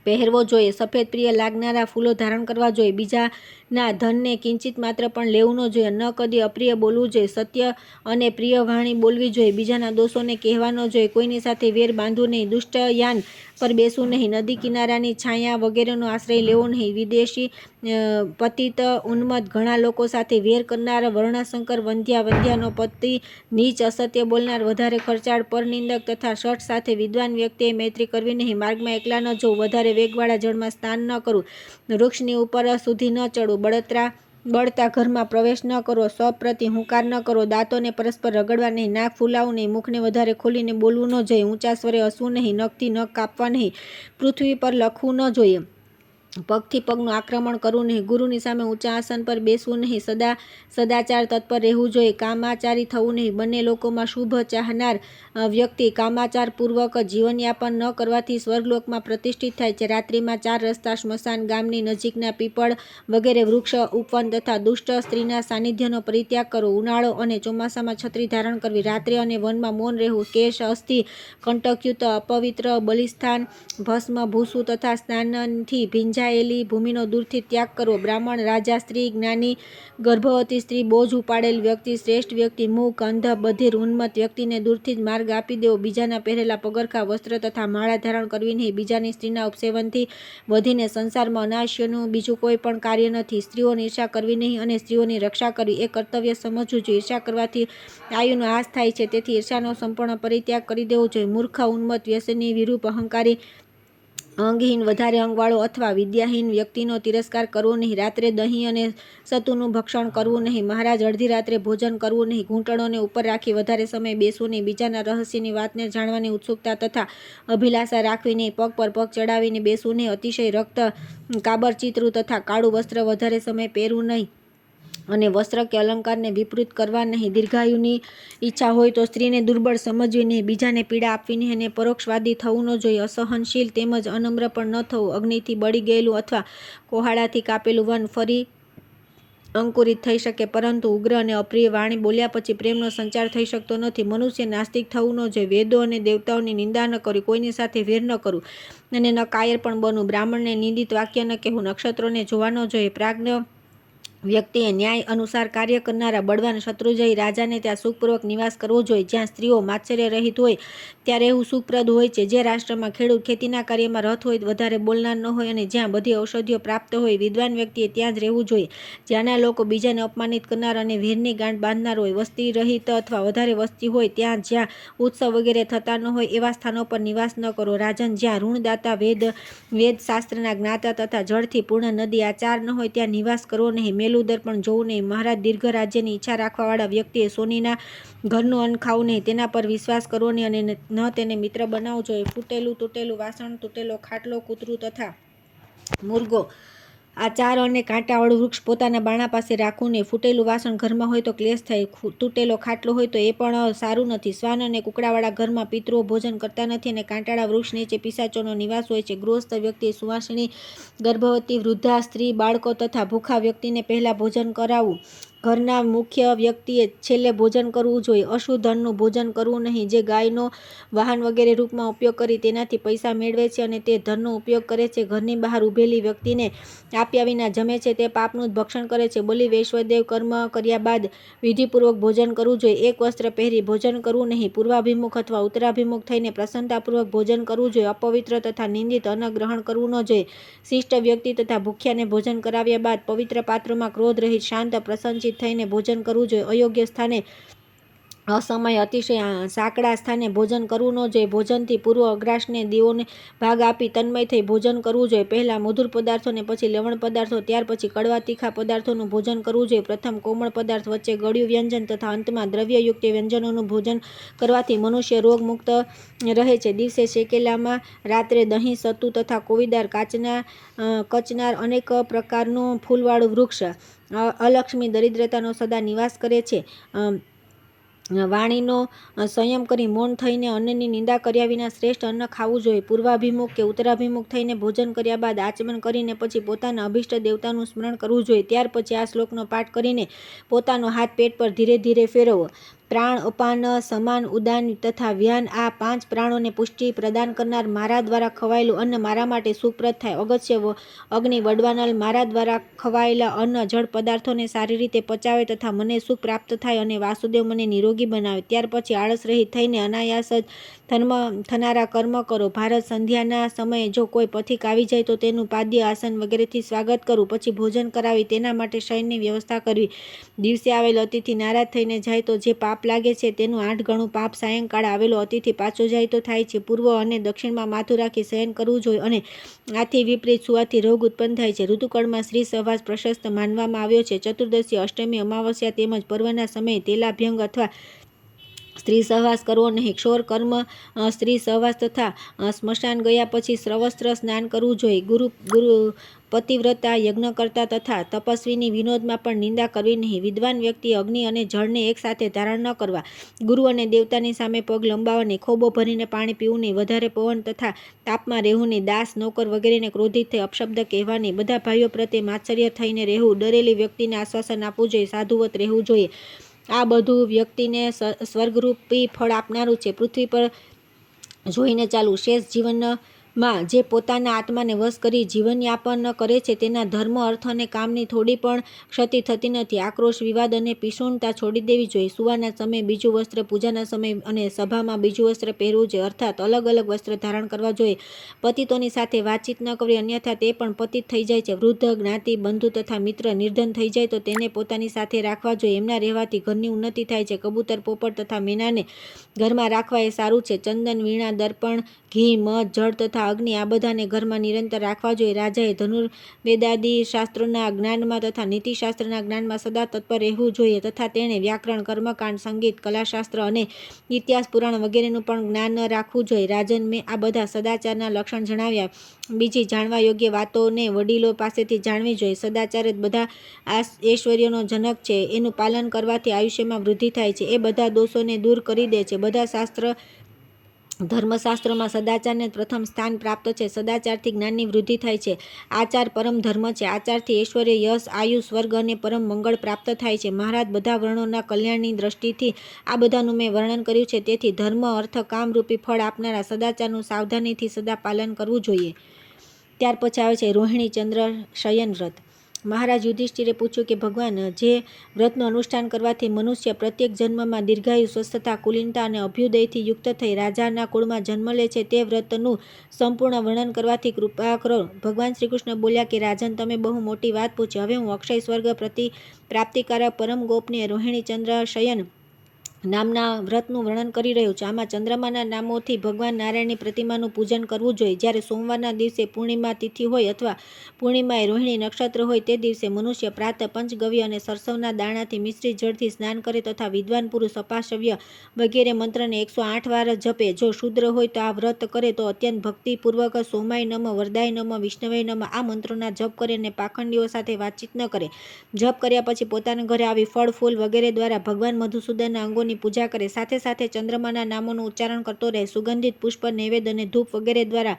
પહેરવો જોઈએ. સફેદ પ્રિય લાગનારા ફૂલો ધારણ કરવા જોઈએ. બીજાના ધનને કિંચિત માત્ર પણ લેવું ન જોઈએ. ન કદી અપ્રિય બોલવું જોઈએ. સત્ય અને પ્રિય વાણી બોલવી જોઈએ. બીજાના દોષોને કહેવા ન જોઈએ. કોઈની સાથે વેર બાંધવું નહીં. દુષ્ટયાન પર બેસવું નહીં. નદી કિનારાની છાયા વગેરેનો આશ્રય લેવો નહીં. વિદેશી, પતિત, ઉન્મત્ત, ઘણા લોકો સાથે વેર કરનાર, વર્ણશંકર, વંધ્યાનો પતિ, નીચ, અસત્ય બોલનાર, વધારે ખર્ચાળ, પરનિંદક તથા શઠ સાથે વિદ્વાન વ્યક્તિએ મૈત્રી કરવી નહીં. માર્ગમાં એકલા ન જવું. વધારે વેગવાળા જળમાં સ્નાન ન કરવું. વૃક્ષની ઉપર સુધી ન ચડવું. બળતા ઘરમાં પ્રવેશ ન કરવો. સ્વપ્રતિ હુંકાર ન કરવો. દાંતોને પરસ્પર રગડવા નહીં. નાક ફૂલાવવું નહીં. મુખને વધારે ખોલીને બોલવું ન જોઈએ. ઊંચા સ્વરે હસવું નહીં. નખથી નખ કાપવા નહીં. પૃથ્વી પર લખવું ન જોઈએ. પગથી પગનું આક્રમણ કરવું નહીં. ગુરુની સામે ઊંચા આસન પર બેસવું નહીં. સદાચાર તત્પર રહેવું જોઈએ. કામાચારી થવું નહીં. બંને લોકોમાં શુભ ચાહનાર વ્યક્તિ કામાચાર પૂર્વક જીવનયાપન ન કરવાથી સ્વર્ગલોકમાં પ્રતિષ્ઠિત થાય છે. રાત્રિમાં 4 રસ્તા, સ્મશાન, ગામની નજીકના પીપળ વગેરે વૃક્ષ, ઉપવન તથા દુષ્ટ સ્ત્રીના સાનિધ્યનો પરિત્યાગ કરવો. ઉનાળો અને ચોમાસામાં છત્રી ધારણ કરવી. રાત્રે અને વનમાં મૌન રહેવું. કેશ, અસ્થિ, કંટકયુક્ત, અપવિત્ર, બલિસ્થાન, ભસ્મ, ભૂસું તથા સ્નાનથી ભીંજાયેલી ભૂમિનો દૂરથી ત્યાગ કરવો. બ્રાહ્મણ, રાજા, સ્ત્રી, જ્ઞાની, ગર્ભવતી સ્ત્રી, બોજ ઉપાડેલ વ્યક્તિ, શ્રેષ્ઠ વ્યક્તિ, મૂક, અંધ, બધિર, ઉન્મત્ત વ્યક્તિને દૂરથી જ માર્ગ આપી દેવો. બીજાના પહેરેલા પગરખા, વસ્ત્ર તથા માળા ધારણ કરવી નહીં. બીજાની સ્ત્રીના ઉપસેવનથી વધીને સંસારમાં અનાવશ્યકનું બીજું કોઈ પણ કાર્ય નથી. સ્ત્રીઓની ઈર્ષા કરવી નહીં અને સ્ત્રીઓની રક્ષા કરવી એ કર્તવ્ય સમજવું જોઈએ. ઈર્ષા કરવાથી આયુનો નાશ થાય છે. તેથી ઈર્ષાનો સંપૂર્ણ પરિત્યાગ કરી દેવો જોઈએ. મૂર્ખ, ઉન્મત્ત, વ્યસની, વિરૂપ, અહંકારી, અંગહીન, વધારે અંગવાળો અથવા વિદ્યાહીન વ્યક્તિનો તિરસ્કાર કરવો નહીં. રાત્રે દહીં અને સતુનું ભક્ષણ કરવું નહીં. મહારાજ, અડધી રાત્રે ભોજન કરવું નહીં. ઘૂંટણોને ઉપર રાખી વધારે સમય બેસવું નહીં. બીજાના રહસ્યની વાતને જાણવાની ઉત્સુકતા તથા અભિલાષા રાખવી નહીં. પગ પર પગ ચડાવીને બેસવું નહીં. અતિશય રક્ત, કાબરચીતરું તથા કાળું વસ્ત્ર વધારે સમય પહેરવું નહીં અને વસ્ત્ર કે અલંકારને વિપરીત કરવા નહીં. દીર્ઘાયુની ઈચ્છા હોય તો સ્ત્રીને દુર્બળ સમજવી નહીં. બીજાને પીડા આપવી નહીં અને પરોક્ષવાદી થવું ન જોઈએ. અસહનશીલ તેમજ અનમ્ર પણ ન થવું. અગ્નિથી બળી ગયેલું અથવા કોહાડાથી કાપેલું વન ફરી અંકુરિત થઈ શકે, પરંતુ ઉગ્ર અને અપ્રિય વાણી બોલ્યા પછી પ્રેમનો સંચાર થઈ શકતો નથી. મનુષ્ય નાસ્તિક થવું ન જોઈએ. વેદો અને દેવતાઓની નિંદા ન કરવી. કોઈની સાથે વેર ન કરવું અને ન કાયર પણ બનવું. બ્રાહ્મણને નિંદિત વાક્ય ન કહેવું. નક્ષત્રોને જોવા ન જોઈએ. પ્રાજ્ઞ વ્યક્તિએ ન્યાય અનુસાર કાર્ય કરનારા બળવાન શત્રુંજય રાજાને ત્યાં સુખપૂર્વક નિવાસ કરવો જોઈએ. જ્યાં સ્ત્રીઓ માત્સર્ય રહિત હોય ત્યાં રહેવું સુખપ્રદ હોય છે. જે રાષ્ટ્રમાં ખેડૂત ખેતીના કાર્યમાં રત હોય, વધારે બોલનાર ન હોય અને જ્યાં બધી ઔષધિઓ પ્રાપ્ત હોય, વિદ્વાન વ્યક્તિએ ત્યાં જ રહેવું જોઈએ. જ્યાંના લોકો બીજાને અપમાનિત કરનાર અને વીરની ગાંઠ બાંધનાર હોય, વસ્તી રહિત અથવા વધારે વસ્તી હોય ત્યાં, જ્યાં ઉત્સવ વગેરે થતા ન હોય એવા સ્થાનો પર નિવાસ ન કરો. રાજન, જ્યાં ઋણદાતા, વેદ શાસ્ત્રના જ્ઞાતા તથા જળથી પૂર્ણ નદી આ ચાર ન હોય ત્યાં નિવાસ કરવો નહીં. મેલું દર્પણ જોવું નહીં. મહારાજ દીર્ઘ રાજ્યની ઈચ્છા રાખવાવાળા વ્યક્તિએ સોનીના ઘરનું અન્ન ખાવું નહીં. તેના પર વિશ્વાસ કરવો નહીં અને ન તેને મિત્ર બનાવવો જોઈએ. ફૂટેલું તૂટેલું વાસણ, તૂટેલો ખાટલો, કૂતરું તથા મુરગો આ ચાર અને કાંટાવાળું વૃક્ષ પોતાના બાણા પાસે રાખવું નહીં. ફૂટેલું વાસણ ઘરમાં હોય તો ક્લેશ થાય. તૂટેલો ખાટલો હોય તો એ પણ સારું નથી. શ્વાન અને કુકડાવાળા ઘરમાં પિતૃઓ ભોજન કરતા નથી અને કાંટાળા વૃક્ષ નીચે પિશાચોનો નિવાસ હોય છે. ગૃહસ્થ વ્યક્તિએ સુવાસિની, ગર્ભવતી, વૃદ્ધા, સ્ત્રી, બાળકો તથા ભૂખા વ્યક્તિને પહેલાં ભોજન કરાવવું. ઘરના મુખ્ય વ્યક્તિએ છેલ્લે ભોજન કરવું જોઈએ. અશુદ્ધ અન્નનું ભોજન કરવું નહીં. જે ગાયનો વાહન વગેરે રૂપમાં ઉપયોગ કરી તેનાથી પૈસા મેળવે છે અને તે ધનનો ઉપયોગ કરે છે, ઘરની બહાર ઊભેલી વ્યક્તિને આપ્યા વિના જમે છે, તે પાપનું જ ભક્ષણ કરે છે. બલિ વૈશ્વદેવ કર્મ કર્યા બાદ વિધિપૂર્વક ભોજન કરવું જોઈએ. એક વસ્ત્ર પહેરી ભોજન કરવું નહીં. પૂર્વાભિમુખ અથવા ઉત્તરાભિમુખ થઈને પ્રસન્નતાપૂર્વક ભોજન કરવું જોઈએ. અપવિત્ર તથા નિંદિત અન્ન ગ્રહણ કરવું ન જોઈએ. શિષ્ટ વ્યક્તિ તથા ભૂખ્યાને ભોજન કરાવ્યા બાદ પવિત્ર પાત્રમાં ક્રોધ રહિત, શાંત, પ્રસન્નચિત્ત થઈને ભોજન કરવું જોઈએ. અયોગ્ય સ્થાને, અસમય, અતિશય સાંકડા સ્થાને ભોજન કરવું ન જોઈએ. ભોજનથી પૂર્વ અગ્રાસને દીવોને ભાગ આપી તન્મય થઈ ભોજન કરવું જોઈએ. પહેલાં મધુર પદાર્થો ને પછી લવણ પદાર્થો, ત્યાર પછી કડવા તીખા પદાર્થોનું ભોજન કરવું જોઈએ. પ્રથમ કોમળ પદાર્થ, વચ્ચે ગળ્યું વ્યંજન તથા અંતમાં દ્રવ્યયુક્ત વ્યંજનોનું ભોજન કરવાથી મનુષ્ય રોગમુક્ત રહે છે. દિવસે શેકેલામાં, રાત્રે દહીં, સત્તુ તથા કોવીદાર, કચનાર અનેક પ્રકારનું ફૂલવાળું વૃક્ષ અલક્ષ્મી દરિદ્રતાનો સદા નિવાસ કરે છે. વાણીનો સંયમ કરી મૌન થઈને અન્નની નિંદા કર્યા વિના શ્રેષ્ઠ અન્ન ખાવું જોઈએ. પૂર્વાભિમુખ કે ઉત્તરાભિમુખ થઈને ભોજન કર્યા બાદ આચમન કરીને પછી પોતાના અભિષ્ટ દેવતાનું સ્મરણ કરવું જોઈએ. ત્યાર પછી આ શ્લોકનો પાઠ કરીને પોતાનો હાથ પેટ પર ધીરે ધીરે ફેરવવો. પ્રાણ, અપાન, સમાન, ઉદાન તથા વ્યાન આ 5 પ્રાણોને પુષ્ટિ પ્રદાન કરનાર મારા દ્વારા ખવાયેલું અન્ન મારા માટે સુખપ્રદ થાય. અગત્ય અગ્નિ વડવાનલ મારા દ્વારા ખવાયેલા અન્ન જળ પદાર્થોને સારી રીતે પચાવે તથા મને સુખ પ્રાપ્ત થાય અને વાસુદેવ મને નિરોગી બનાવે. ત્યાર પછી આળસ રહિત થઈને અનાયાસ જ થનારા કર્મ કરો. ભારત સંધ્યાના સમયે જો કોઈ પથિક આવી જાય તો તેનું પાદ્ય, આસન વગેરેથી સ્વાગત કરવું. પછી ભોજન કરાવી તેના માટે શયનની વ્યવસ્થા કરવી. દિવસે આવેલ અતિથિ નારાજ થઈને જાય તો જે પાપ લાગે છે તેનું 8 ગણું પાપ સાયંકાળે આવેલો અતિથિ પાછો જાય તો થાય છે. પૂર્વ અને દક્ષિણમાં માથું રાખી શયન કરવું જોઈએ અને આથી વિપરીત સુવાથી રોગ ઉત્પન્ન થાય છે. ઋતુકાળમાં સ્ત્રી સહવાસ પ્રશસ્ત માનવામાં આવ્યો છે. ચતુર્દશી, અષ્ટમી, અમાવસ્યા તેમજ પર્વના સમયે તેલાભ્યંગ અથવા સ્ત્રી સહવાસ કરવો નહીં. ક્ષૌર કર્મ, સ્ત્રી સહવાસ તથા સ્મશાન ગયા પછી સર્વસ્ત્ર સ્નાન કરવું જોઈએ. ગુરુ પતિવ્રતા, યજ્ઞકર્તા તથા તપસ્વીની વિનોદમાં પણ નિંદા કરવી નહીં. વિદ્વાન વ્યક્તિએ અગ્નિ અને જળને એક સાથે ધારણ ન કરવા. ગુરુ અને દેવતાની સામે પગ લંબાવવા નહીં. ખોબો ભરીને પાણી પીવું નહીં. વધારે પવન તથા તાપમાં રહેવું નહીં. દાસ, નોકર વગેરેને ક્રોધિત થઈ અપશબ્દ કહેવા નહીં. બધા ભાઈઓ પ્રત્યે માત્સર્ય થઈને રહેવું. ડરેલી વ્યક્તિને આશ્વાસન આપવું જોઈએ. સાધુવત રહેવું જોઈએ. આ બધું વ્યક્તિને સ્વર્ગરૂપી ફળ આપનારું છે. પૃથ્વી પર જોઈને ચાલવું. શેષ જીવનમાં જે પોતાના આત્માને વશ કરી જીવનયાપન કરે છે તેના ધર્મ, અર્થ અને કામની થોડી પણ ક્ષતિ થતી નથી. આક્રોશ, વિવાદ અને પીસુણતા છોડી દેવી જોઈએ. સુવાના સમયે બીજું વસ્ત્ર, પૂજાના સમયે અને સભામાં બીજું વસ્ત્ર પહેરવું જોઈએ. અર્થાત અલગ અલગ વસ્ત્ર ધારણ કરવા જોઈએ. પતિતોની સાથે વાતચીત ન કરવી, અન્યથા તે પણ પતિત થઈ જાય છે. વૃદ્ધ, જ્ઞાતિ, બંધુ તથા મિત્ર નિર્ધન થઈ જાય તો તેને પોતાની સાથે રાખવા જોઈએ. એમના રહેવાથી ઘરની ઉન્નતિ થાય છે. કબૂતર, પોપટ તથા મેનાને ઘરમાં રાખવા એ સારું છે. ચંદન, વીણા, દર્પણ, ઘી, મધ, જળ તથા અગ્નિ આ બધાને ઘરમાં નિરંતર રાખવા જોઈએ. રાજાએ ધનુર્વેદાદિ શાસ્ત્રોના જ્ઞાનમાં તથા નીતિશાસ્ત્રના જ્ઞાનમાં સદા તત્પર રહેવું જોઈએ તથા તેણે વ્યાકરણ, કર્મકાંડ, સંગીત, કલાશાસ્ત્ર અને ઇતિહાસ, પુરાણ વગેરેનું પણ જ્ઞાન રાખવું જોઈએ. રાજન, મેં આ બધા સદાચારના લક્ષણ જણાવ્યા. બીજી જાણવા યોગ્ય વાતોને વડીલો પાસેથી જાણવી જોઈએ. સદાચાર જ બધા ઐશ્વર્યનો જનક છે. એનું પાલન કરવાથી આયુષ્યમાં વૃદ્ધિ થાય છે. એ બધા દોષોને દૂર કરી દે છે. બધા ધર્મશાસ્ત્રોમાં સદાચારને પ્રથમ સ્થાન પ્રાપ્ત છે. સદાચારથી જ્ઞાનની વૃદ્ધિ થાય છે. આચાર પરમ ધર્મ છે. આચારથી ઐશ્વર્ય, યશ, આયુ, સ્વર્ગ અને પરમ મંગળ પ્રાપ્ત થાય છે. મહારાજ, બધા વર્ણોના કલ્યાણની દ્રષ્ટિથી આ બધાનું મેં વર્ણન કર્યું છે. તેથી ધર્મ, અર્થ, કામરૂપી ફળ આપનારા સદાચારનું સાવધાનીથી સદા પાલન કરવું જોઈએ. ત્યાર પછી આવે છે રોહિણી ચંદ્ર શયન વ્રત. મહારાજ યુધિષ્ઠિરે પૂછ્યું કે ભગવાન, જે વ્રતનું અનુષ્ઠાન કરવાથી મનુષ્ય પ્રત્યેક જન્મમાં દીર્ઘાયુ, સ્વસ્થતા, કુલીનતા અને અભ્યુદયથી યુક્ત થઈ રાજાના કુળમાં જન્મ લે છે, તે વ્રતનું સંપૂર્ણ વર્ણન કરવાથી કૃપા કરો. ભગવાન શ્રીકૃષ્ણ બોલ્યા કે રાજન, તમે બહુ મોટી વાત પૂછી. હવે હું અક્ષય સ્વર્ગ પ્રાપ્તિકારક પરમ ગોપનીય રોહિણી ચંદ્ર શયન નામના વ્રતનું વર્ણન કરી રહ્યો છું. આમાં ચંદ્રમાના નામોથી ભગવાન નારાયણની પ્રતિમાનું પૂજન કરવું જોઈએ. જ્યારે સોમવારના દિવસે પૂર્ણિમા તિથિ હોય અથવા પૂર્ણિમાએ રોહિણી નક્ષત્ર હોય તે દિવસે મનુષ્ય પ્રાતઃ પંચગવ્ય અને સરસવના દાણાથી મિશ્રિત જળથી સ્નાન કરે તથા વિદ્વાન પુરુષ અપાશવ્ય વગેરે મંત્રને 108 વાર જપે. જો શૂદ્ર હોય તો આ વ્રત કરે તો અત્યંત ભક્તિપૂર્વક સોમાય નમઃ, વરદાય નમઃ, વિષ્ણવે નમઃ આ મંત્રોના જપ કરે અને પાખંડીઓ સાથે વાતચીત ન કરે. જપ કર્યા પછી પોતાના ઘરે આવી ફળ, ફૂલ વગેરે દ્વારા ભગવાન મધુસૂદનના અંગોની પૂજા કરે. સાથે સાથે ચંદ્રમાના નામોનું ઉચ્ચારણ કરતો રહે. સુગંધિત પુષ્પ, નૈવેદ્ય અને ધૂપ વગેરે દ્વારા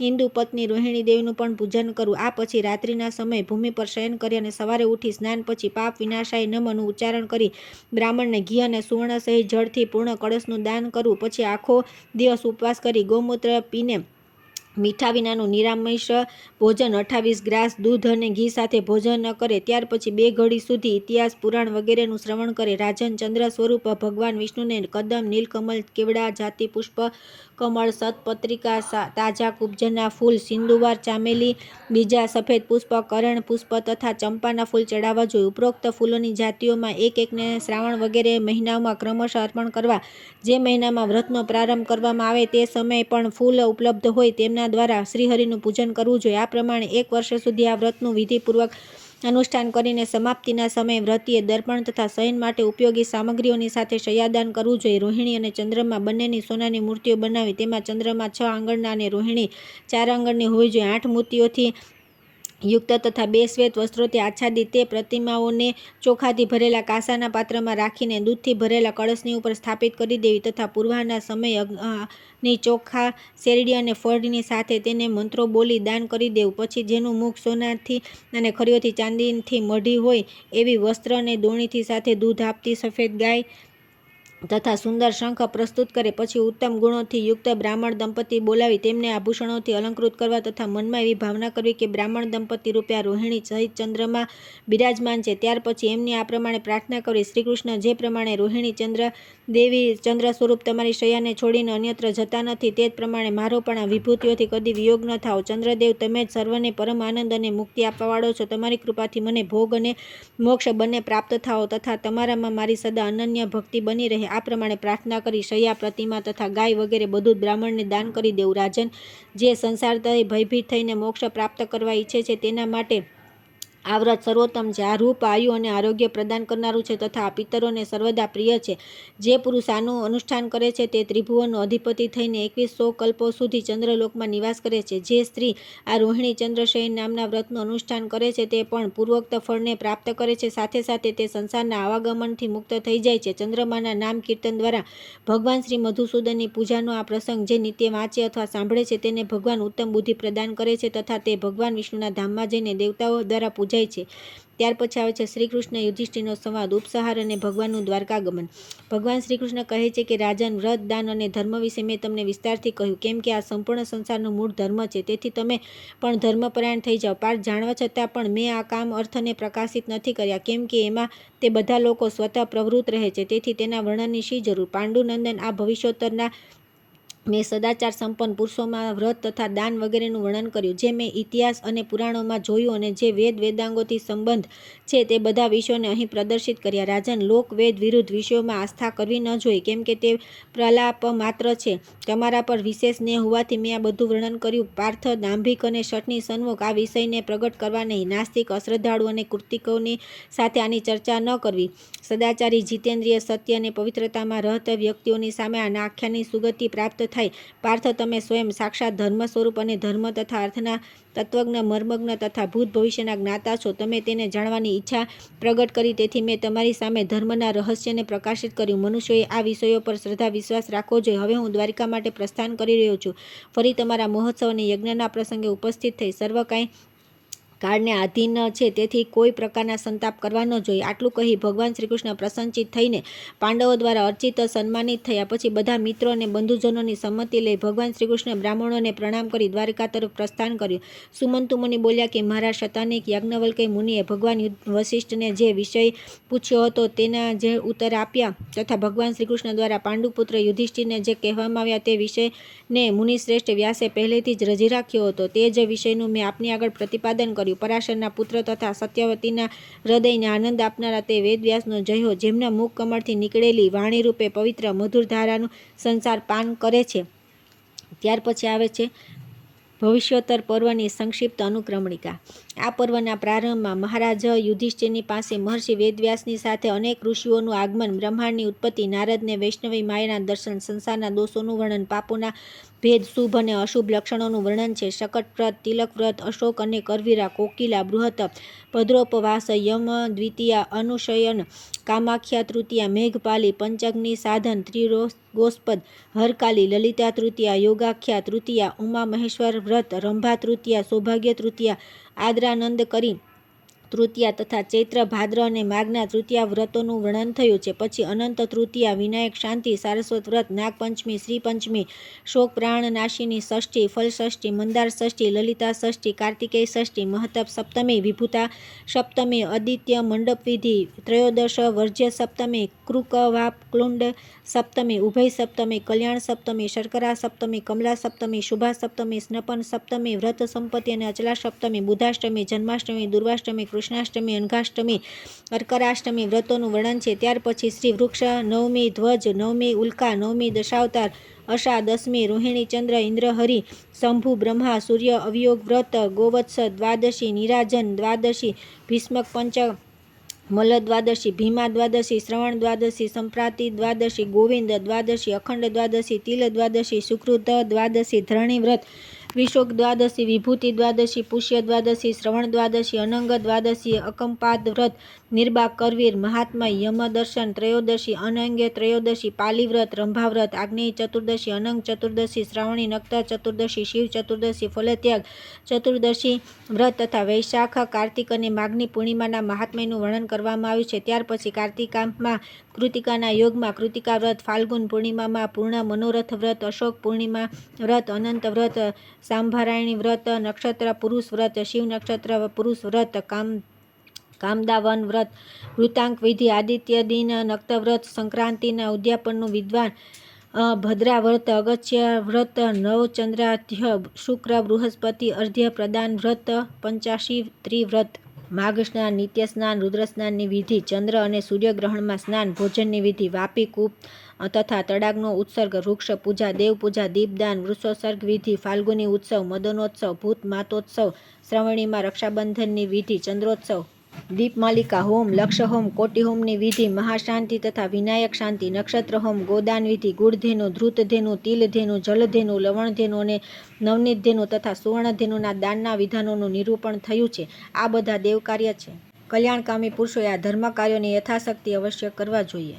ઇન્દુ પત્ની રોહિણી દેવીનું પણ પૂજન કરવું. આ પછી રાત્રિના સમયે ભૂમિ પર શયન કરી અને સવારે ઉઠી સ્નાન પછી પાપ વિનાશાય નમઃનું ઉચ્ચારણ કરી બ્રાહ્મણને ઘી અને સુવર્ણ સહિત જળથી પૂર્ણ કળશનું દાન કરવું. પછી આખો દિવસ ઉપવાસ કરી ગૌમૂત્ર પીને મીઠા વિનાનું નિરામિષ ભોજન 28 ગ્રાસ દૂધ અને ઘી સાથે ભોજન કરે. ત્યાર પછી 2 ઘડી સુધી ઇતિહાસ, પુરાણ વગેરેનું શ્રવણ કરે. રાજન, ચંદ્ર સ્વરૂપ ભગવાન વિષ્ણુને કદમ, નીલકમલ, કેવડા, જાતિ પુષ્પ, કમળ, સતપત્રિકા, તાજા કુબજના ફૂલ, સિંદુવાર, ચામેલી, બીજા સફેદ પુષ્પ, કરણ પુષ્પ તથા ચંપાના ફૂલ ચડાવવા જોઈએ. ઉપરોક્ત ફૂલોની જાતિઓમાં એક એકને શ્રાવણ વગેરે મહિનાઓમાં ક્રમશઃ અર્પણ કરવા. જે મહિનામાં વ્રતનો પ્રારંભ કરવામાં આવે તે સમયે પણ ફૂલ ઉપલબ્ધ હોય તેમના દ્વારા શ્રીહરિનું પૂજન કરવું જોઈએ. આ પ્રમાણે 1 વર્ષ સુધી આ વ્રતનું વિધિપૂર્વક અનુષ્ઠાન કરીને સમાપ્તિના સમયે વ્રતીએ દર્પણ તથા શયન માટે ઉપયોગી સામગ્રીઓની સાથે શય્યાદાન કરવું જોઈએ. રોહિણી અને ચંદ્રમા બંનેની સોનાની મૂર્તિઓ બનાવી તેમાં ચંદ્રમા 6 આંગળના અને રોહિણી 4 આંગળની હોવી જોઈએ. 8 મૂર્તિઓથી યુક્ત તથા 2 શ્વેત વસ્ત્રોથી આચ્છાદિત તે પ્રતિમાઓને ચોખાથી ભરેલા કાંસાના પાત્રમાં રાખીને દૂધથી ભરેલા કળશની ઉપર સ્થાપિત કરી દેવી તથા પૂર્વાહના સમયે ચોખા, શેરડી અને ફળની સાથે તેને મંત્રો બોલી દાન કરી દેવું. પછી જેનું મુખ સોનાથી અને ખરીઓથી ચાંદીથી મઢી હોય એવી વસ્ત્ર અને દોણીથી સાથે દૂધ આપતી સફેદ ગાય તથા સુંદર શંખ પ્રસ્તુત કરે. પછી ઉત્તમ ગુણોથી યુક્ત બ્રાહ્મણ દંપતી બોલાવી તેમને આભૂષણોથી અલંકૃત કરવા તથા મનમાં એવી ભાવના કરવી કે બ્રાહ્મણ દંપતી રૂપે આ રોહિણી સહિત ચંદ્રમાં બિરાજમાન છે. ત્યાર પછી એમની આ પ્રમાણે પ્રાર્થના કરવી: શ્રીકૃષ્ણ, જે પ્રમાણે રોહિણી ચંદ્ર દેવી ચંદ્ર સ્વરૂપ તમારી શૈયાને છોડીને અન્યત્ર જતા નથી તે જ પ્રમાણે મારો પણ આ વિભૂતિઓથી કદી વિયોગ ન થાઓ. ચંદ્રદેવ, તમે જ સર્વને પરમ આનંદ અને મુક્તિ આપવાવાળો છો. તમારી કૃપાથી મને ભોગ અને મોક્ષ બંને પ્રાપ્ત થાઓ તથા તમારામાં મારી સદા અનન્ય ભક્તિ બની રહે. આ પ્રમાણે પ્રાર્થના કરી શૈયા, પ્રતિમા તથા ગાય વગેરે બધું જ બ્રાહ્મણને દાન કરી દેવું. રાજન, જે સંસારથી ભયભીત થઈને મોક્ષ પ્રાપ્ત કરવા ઈચ્છે છે તેના માટે આ વ્રત સર્વોત્તમ છે. આ રૂપ, આયુ અને આરોગ્ય પ્રદાન કરનારું છે તથા આ પિતરોને સર્વદા પ્રિય છે. જે પુરુષ આનું અનુષ્ઠાન કરે છે તે ત્રિભુવનનો અધિપતિ થઈને 2100 કલ્પો સુધી ચંદ્રલોકમાં નિવાસ કરે છે. જે સ્ત્રી આ રોહિણી ચંદ્રશયન નામના વ્રતનું અનુષ્ઠાન કરે છે તે પણ પૂર્વોક્ત ફળને પ્રાપ્ત કરે છે. સાથે સાથે તે સંસારના આવાગમનથી મુક્ત થઈ જાય છે. ચંદ્રમાના નામ કીર્તન દ્વારા ભગવાન શ્રી મધુસૂદનની પૂજાનો આ પ્રસંગ જે નિત્ય વાંચે અથવા સાંભળે છે તેને ભગવાન ઉત્તમ બુદ્ધિ પ્રદાન કરે છે તથા તે ભગવાન વિષ્ણુના ધામમાં જઈને દેવતાઓ દ્વારા પૂજાય છે. ત્યાર પછી આવે છે શ્રી કૃષ્ણ યુધિષ્ઠિરનો સંવાદ, ઉપસંહાર અને ભગવાનનું દ્વારકાગમન. ભગવાન શ્રી કૃષ્ણ કહે છે કે રાજન, વ્રત, દાન અને ધર્મ વિશે મેં તમને વિસ્તારથી કહ્યું કેમ કે આ સંપૂર્ણ સંસારનો મૂળ ધર્મ છે. તેથી તમે પણ ધર્મપરાયણ થઈ જાઓ. પાર્થ, જાણવા છતાં પણ મેં આ કામ અર્થને પ્રકાશિત નથી કર્યા કેમ કે એમાં તે બધા લોકો સ્વતઃ પ્રવૃત્ત રહે છે. તેથી તેના વર્ણનની શી જરૂર? પાંડુનંદન, આ ભવિષ્યોત્તરના મેં સદાચાર સંપન્ન પુરુષોમાં વ્રત તથા દાન વગેરેનું વર્ણન કર્યું જે મેં ઇતિહાસ અને પુરાણોમાં જોયું અને જે વેદ વેદાંગોથી સંબંધ છે તે બધા વિષયોને અહીં પ્રદર્શિત કર્યા. રાજન, લોક વેદ વિરુદ્ધ વિષયોમાં આસ્થા કરવી ન જોઈએ કેમ કે તે પ્રલાપ માત્ર છે. તમારા પર વિશેષ સ્નેહ હોવાથી મેં આ બધું વર્ણન કર્યું. પાર્થ, દાંભિક અને શઠની સન્મુખ આ વિષયને પ્રગટ કરવા નહીં. નાસ્તિક, અશ્રદ્ધાળુ અને કૃતિકોની સાથે આની ચર્ચા ન કરવી. સદાચારી, જીતેન્દ્રિય, સત્ય અને પવિત્રતામાં રહેતા વ્યક્તિઓની સામે આ આખ્યાનની સુગતિ પ્રાપ્ત થાય. પાર્થ, તમે સ્વયં સાક્ષાત ધર્મ સ્વરૂપ અને ધર્મ તથા અર્થના તત્વજ્ઞ, મર્મજ્ઞ તથા ભૂત ભવિષ્યના જ્ઞાતા છો. તમે તેને જાણવાની ઈચ્છા પ્રગટ કરી તેથી મેં તમારી સામે ધર્મના રહસ્યને પ્રકાશિત કર્યું. મનુષ્યોએ આ વિષયો પર શ્રદ્ધા વિશ્વાસ રાખવો જોઈએ. હવે હું દ્વારિકા માટે પ્રસ્થાન કરી રહ્યો છું. ફરી તમારા મહોત્સવ અને યજ્ઞના પ્રસંગે ઉપસ્થિત થઈ સર્વ કાંઈ કાળને આધીન છે, તેથી કોઈ પ્રકારના સંતાપ કરવા ન જોઈએ. આટલું કહી ભગવાન શ્રી કૃષ્ણ પ્રસન્નચિત્ત થઈને પાંડવો દ્વારા અર્ચિત સન્માનિત થયા. પછી બધા મિત્રો અને બંધુજનોની સંમતિ લઈ ભગવાન શ્રી કૃષ્ણ બ્રાહ્મણોને પ્રણામ કરી દ્વારિકા તરફ પ્રસ્થાન કર્યું. સુમંતુ મુનિ બોલ્યા કે મહારાજ શતાનીક યાજ્ઞવલ્ક્ય મુનિએ ભગવાન વશિષ્ઠને જે વિષય પૂછ્યો હતો તેના જે ઉત્તર આપ્યા તથા ભગવાન શ્રી કૃષ્ણ દ્વારા પાંડુપુત્ર યુધિષ્ઠિરને જે કહેવામાં આવ્યા તે વિષયને મુનિશ્રેષ્ઠ વ્યાસે પહેલેથી જ રજી રાખ્યો હતો. તે જ વિષયનું મેં આપની આગળ પ્રતિપાદન કર્યું. પરાશરના પુત્ર તથા સત્યવતીના હૃદયને આનંદ આપનારા તે વેદવ્યાસનો જય હો, જેમના મુખ કમળથી નીકળેલી વાણીરૂપે પવિત્ર મધુર ધારાનું સંસાર પાન કરે છે. ત્યાર પછી આવે છે ભવિષ્યોત્તર પર્વની સંક્ષિપ્ત અનુક્રમણિકા. આ પર્વના પ્રારંભમાં મહારાજ યુધિષ્ઠિરની પાસે મહર્ષિ વેદવ્યાસની સાથે અનેક ઋષિઓનું આગમન, બ્રહ્માંડની ઉત્પત્તિ, નારદને વૈષ્ણવી માયાના દર્શન, સંસારના દોષોનું વર્ણન, પાપોના ભેદ, શુભ અને અશુભ લક્ષણોનું વર્ણન છે. શકટ વ્રત, તિલક વ્રત, અશોક અને કરવીરા, કોકિલા, બૃહત, ભદ્રોપવાસ, યમ દ્વિતીયા, અનુશયન, કામાખ્યા તૃતીયા, મેઘપાલી, પંચગ્નિ સાધન, ત્રિગોસ્પદ, હરકાલી, લલિતા તૃતીયા, યોગાખ્યા તૃતીયા, ઉમા મહેશ્વર વ્રત, રંભા તૃતીયા, સૌભાગ્ય તૃતીયા, આદ્રાનંદ કરી તૃતીયા તથા ચૈત્ર, ભાદ્ર અને માઘના તૃતીયા વ્રતોનું વર્ણન થયું છે. પછી અનંત તૃતીયા, વિનાયક શાંતિ, સારસ્વત વ્રત, નાગપંચમી, શ્રી પંચમી, શોક પ્રાણ નાશિની ષષ્ઠી, ફલ ષષ્ઠી, મંદાર ષષ્ઠી, લલિતા ષષ્ઠી, કાર્તિકેય ષષ્ઠી, મહતપ સપ્તમી, વિભૂતા સપ્તમી, આદિત્ય મંડપ વિધિ, ત્રયોદશ વર્જ્ય સપ્તમી, કૃકવાપ કુંડ સપ્તમી, ઉભય સપ્તમી, કલ્યાણ સપ્તમી, શર્કરા સપ્તમી, કમલા સપ્તમી, શુભા સપ્તમી, સ્નપન સપ્તમી, વ્રત સંપત્તિ અને અચલા સપ્તમી, બુધાષ્ટમી, જન્માષ્ટમી, દુર્વાષ્ટમી, કૃષ્ણાષ્ટમી, અંઘાષ્ટમી, અર્કરાષ્ટમી વ્રતોનું વર્ણન છે. ત્યાર પછી શ્રી વૃક્ષ નવમી, ધ્વજ નવમી, ઉલ્કા નવમી, દશાવતાર, અષા દસમી, રોહિણી ચંદ્ર, ઇન્દ્ર હરિ, શંભુ બ્રહ્મા, સૂર્ય અવયોગ વ્રત, ગોવત્સ દ્વાદશી, નિરાજન દ્વાદશી, ભીષ્મક પંચ મલ્લ દ્વાદશી, ભીમા દ્વાદશી, શ્રવણ દ્વાદશી, સંપ્રાતિ દ્વાદશી, ગોવિંદ દ્વાદશી, અખંડ દ્વાદશી, તિલ દ્વાદશી, સુકૃત દ્વાદશી, ધરણી વ્રત, વિશોક દ્વાદશી, વિભૂતિ દ્વાદશી, પુષ્ય દ્વાદશી, શ્રવણ દ્વાદશી, અનંગ દ્વાદશી, અકંપાદ વ્રત, નિર્બાક કરવીર, મહાત્મય, યમદર્શન ત્રયોદશી, અનંગ્ય ત્રયોદશી, પાલી વ્રત, રંભા વ્રત, આગ્નેય ચતુર્દશી, અનંગ ચતુર્દશી, શ્રાવણી નક્ત ચતુર્દશી, શિવ ચતુર્દશી, ફલત્યાગ ચતુર્દશી વ્રત તથા વૈશાખ, કાર્તિક અને માઘની પૂર્ણિમાના મહાત્મ્યનું વર્ણન કરવામાં આવ્યું છે. ત્યાર પછી કાર્તિકામાં કૃતિકાના યોગમાં કૃતિકા વ્રત, ફાલ્ગુન પૂર્ણિમામાં પૂર્ણ મનોરથ વ્રત, અશોક પૂર્ણિમા વ્રત, અનંત વ્રત, સાંભરાયણી વ્રત, નક્ષત્ર પુરુષ વ્રત, શિવ નક્ષત્ર પુરુષ વ્રત, કામદાવન વ્રત, વૃતાંક વિધિ, આદિત્ય દિન નક્ત વ્રત, સંક્રાંતિના ઉદ્યાપનનું વિદ્વાન, ભદ્રા વ્રત, અગત્ય વ્રત, નવચંદ્રાધ્ય, શુક્ર બૃહસ્પતિ અર્ધ્ય પ્રદાન વ્રત, પંચાશી ત્રિવ્રત, માઘ સ્નાન, નિત્ય સ્નાન, રુદ્ર સ્નાનની વિધિ, ચંદ્ર અને સૂર્યગ્રહણમાં સ્નાન, ભોજનની વિધિ, વાપી કૂપ તથા તડાગનો ઉત્સર્ગ, વૃક્ષ પૂજા, દેવ પૂજા, દીપદાન, વૃક્ષોત્સર્ગ વિધિ, ફાલ્ગુની ઉત્સવ, મદનોત્સવ, ભૂત માતોત્સવ, શ્રાવણીમાં રક્ષાબંધનની વિધિ, ચંદ્રોત્સવ, દીપમાલિકા હોમ, લક્ષ હોમ, કોટિ હોમની વિધિ, મહાશાંતિ તથા વિનાયક શાંતિ, નક્ષત્ર હોમ, ગોદાન વિધિ, ગુડધેનુ, ધ્રુતધેનુ, તિલધેનુ, જલધેનુ, લવણધેનુ અને નવનીતધેનુ તથા સુવર્ણધેનુના દાનના વિધાનોનું નિરૂપણ થયું છે. આ બધા દેવકાર્ય છે. કલ્યાણકામી પુરુષોએ આ ધર્મ કાર્યોને યથાશક્તિ અવશ્ય કરવા જોઈએ.